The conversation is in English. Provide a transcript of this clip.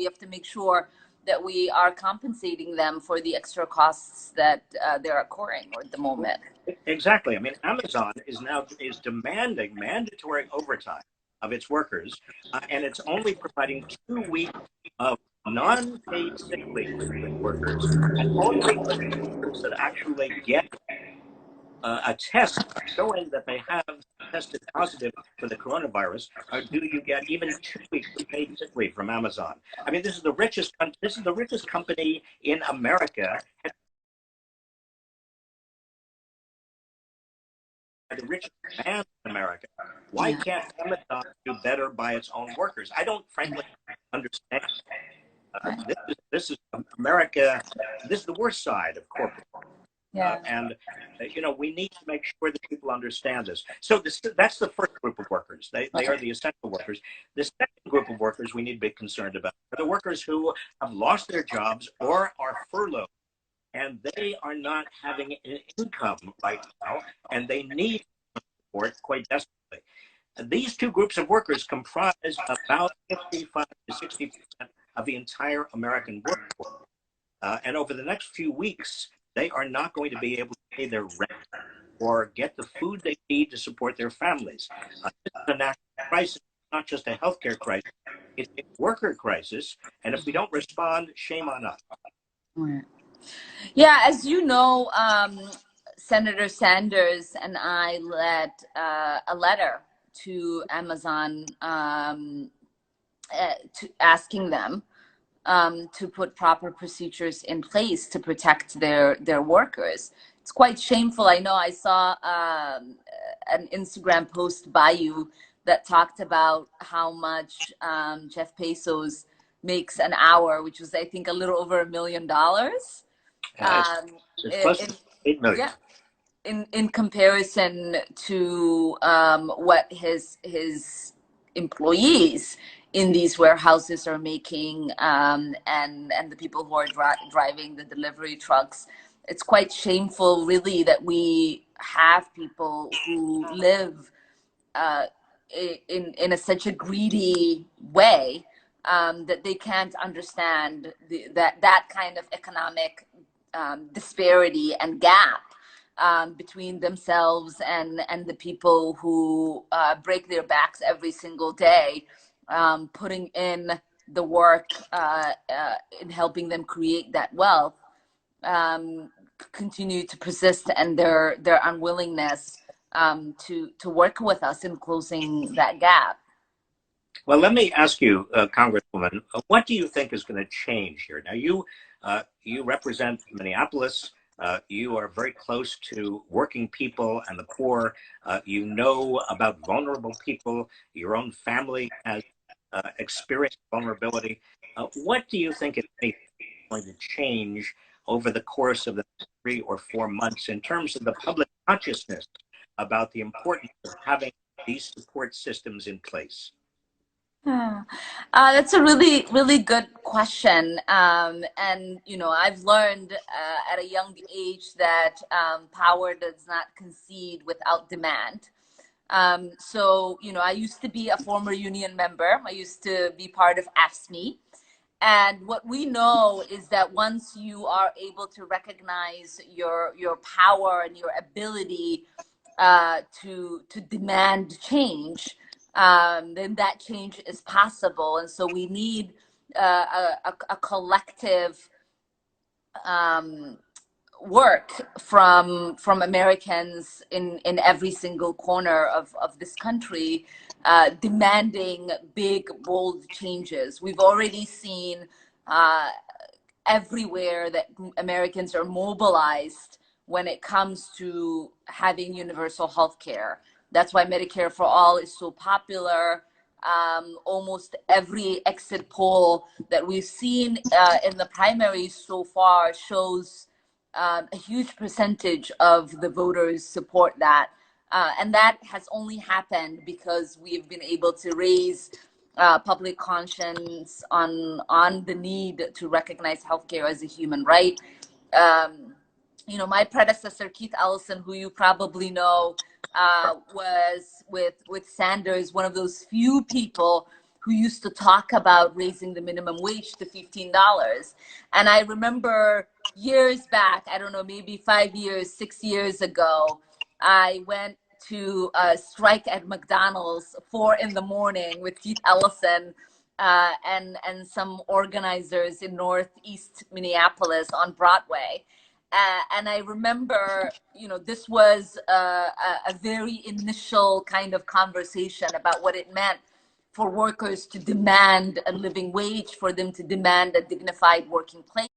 we have to make sure that we are compensating them for the extra costs that they're occurring at the moment. Exactly. I mean, Amazon is demanding mandatory overtime of its workers, and it's only providing 2 weeks of non-paid sick leave to its workers, and only for the workers that actually get a test showing that they have tested positive for the coronavirus, do you get even 2 weeks of paid sick leave from Amazon? I mean, this is the richest company in America. The richest man in America. Why can't Amazon do better by its own workers? I don't frankly understand. This is America. This is the worst side of corporate. And we need to make sure that people understand this. So that's the first group of workers. They are the essential workers. The second group of workers we need to be concerned about are the workers who have lost their jobs or are furloughed, and they are not having an income right now, and they need support quite desperately. These two groups of workers comprise about 55 to 60% of the entire American workforce. And over the next few weeks, they are not going to be able to pay their rent or get the food they need to support their families. This is a national crisis, not just a healthcare crisis. It's a worker crisis, and if we don't respond, shame on us. Yeah, as you know, Senator Sanders and I led a letter to Amazon asking them to put proper procedures in place to protect their workers. It's quite shameful. I know I saw an Instagram post by you that talked about how much Jeff Bezos makes an hour, which was, I think, a little over $1 million. It's close to 8 million. Yeah, in comparison to what his employees in these warehouses are making, and the people who are driving the delivery trucks. It's quite shameful, really, that we have people who live in such a greedy way that they can't understand that kind of economic disparity and gap between themselves and the people who break their backs every single day, putting in the work in helping them create that wealth, continue to persist, and their unwillingness to work with us in closing that gap. Well, let me ask you, Congresswoman, what do you think is going to change here? Now, you represent Minneapolis. You are very close to working people and the poor. You know about vulnerable people. Your own family has experienced vulnerability. What do you think is going to change over the course of the 3 or 4 months in terms of the public consciousness about the importance of having these support systems in place? That's a really, really good question. And, I've learned at a young age that power does not concede without demand. So, I used to be a former union member. I used to be part of AFSCME. And what we know is that once you are able to recognize your power and your ability to demand change, then that change is possible. And so we need a collective work from Americans in every single corner of this country, demanding big, bold changes. We've already seen everywhere that Americans are mobilized when it comes to having universal health care. That's why Medicare for All is so popular. Almost every exit poll that we've seen in the primaries so far shows a huge percentage of the voters support that. And that has only happened because we've been able to raise public conscience on the need to recognize healthcare as a human right. My predecessor, Keith Ellison, who you probably know, was with Sanders, one of those few people who used to talk about raising the minimum wage to $15. And I remember years back, I don't know, maybe 5 years, 6 years ago, I went to a strike at McDonald's 4 in the morning with Keith Ellison and some organizers in Northeast Minneapolis on Broadway. And I remember, you know, this was a very initial kind of conversation about what it meant for workers to demand a living wage, for them to demand a dignified working place.